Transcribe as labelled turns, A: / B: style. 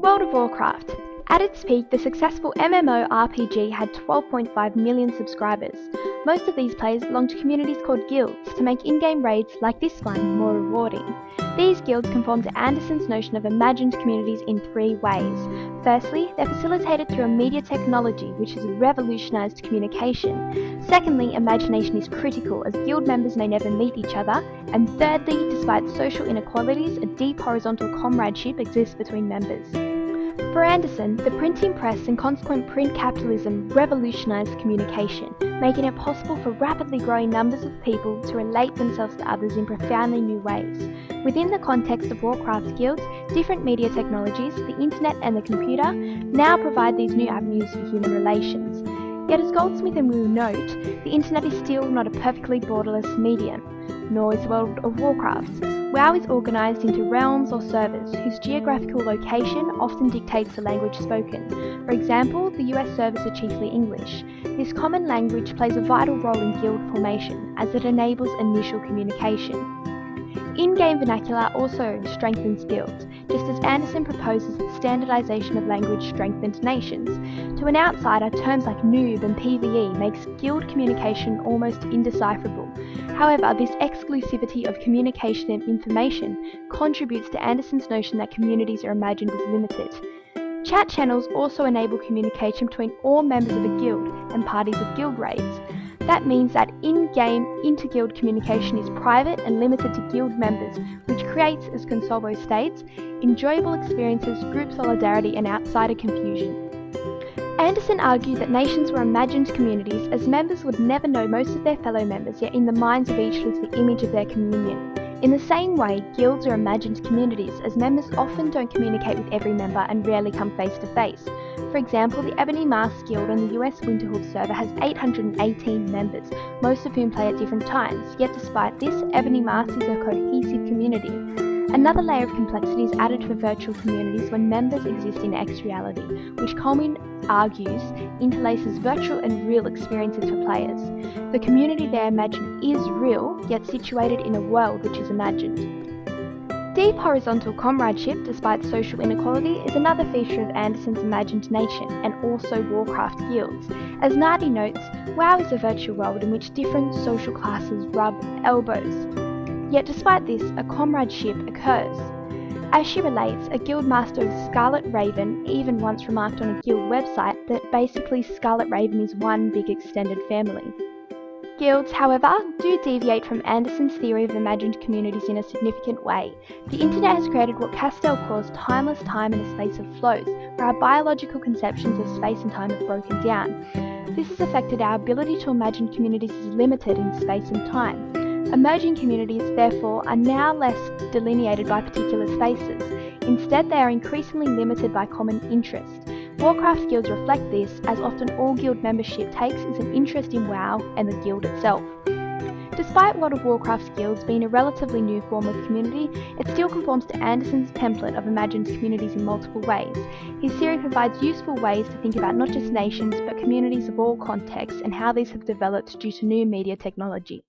A: World of Warcraft. At its peak, the successful MMORPG had 12.5 million subscribers. Most of these players belonged to communities called guilds to make in-game raids like this one more rewarding. These guilds conform to Anderson's notion of imagined communities in three ways. Firstly, they're facilitated through a media technology which has revolutionised communication. Secondly, imagination is critical as guild members may never meet each other. And thirdly, despite social inequalities, a deep horizontal comradeship exists between members. For Anderson, the printing press and consequent print capitalism revolutionised communication, making it possible for rapidly growing numbers of people to relate themselves to others in profoundly new ways. Within the context of Warcraft guilds, different media technologies, the internet and the computer, now provide these new avenues for human relations. Yet as Goldsmith and Wu note, the internet is still not a perfectly borderless medium, nor is the World of Warcraft. WoW is organised into realms or servers whose geographical location often dictates the language spoken. For example, the US servers are chiefly English. This common language plays a vital role in guild formation as it enables initial communication. In-game vernacular also strengthens guilds, just as Anderson proposes that standardisation of language strengthens nations. To an outsider, terms like noob and PvE makes guild communication almost indecipherable. However, this exclusivity of communication and information contributes to Anderson's notion that communities are imagined as limited. Chat channels also enable communication between all members of a guild and parties of guild raids. That means that in-game, inter-guild communication is private and limited to guild members, which creates, as Consolvo states, enjoyable experiences, group solidarity and outsider confusion. Anderson argued that nations were imagined communities as members would never know most of their fellow members, yet in the minds of each lives the image of their communion. In the same way, guilds are imagined communities as members often don't communicate with every member and rarely come face to face. For example, the Ebony Mask Guild on the US Winterhoof server has 818 members, most of whom play at different times, yet despite this, Ebony Mask is a cohesive community. Another layer of complexity is added to virtual communities when members exist in X-reality, which Coleman argues interlaces virtual and real experiences for players. The community they imagine is real, yet situated in a world which is imagined. Deep horizontal comradeship, despite social inequality, is another feature of Anderson's imagined nation, and also Warcraft guilds. As Nardi notes, WoW is a virtual world in which different social classes rub elbows. Yet despite this, a comradeship occurs. As she relates, a guild master of Scarlet Raven even once remarked on a guild website that basically Scarlet Raven is one big extended family. Guilds, however, do deviate from Anderson's theory of imagined communities in a significant way. The internet has created what Castell calls timeless time in a space of flows, where our biological conceptions of space and time have broken down. This has affected our ability to imagine communities as limited in space and time. Emerging communities, therefore, are now less delineated by particular spaces. Instead, they are increasingly limited by common interest. Warcraft guilds reflect this, as often all guild membership takes is an interest in WoW and the guild itself. Despite World of Warcraft's guilds being a relatively new form of community, it still conforms to Anderson's template of imagined communities in multiple ways. His theory provides useful ways to think about not just nations, but communities of all contexts and how these have developed due to new media technology.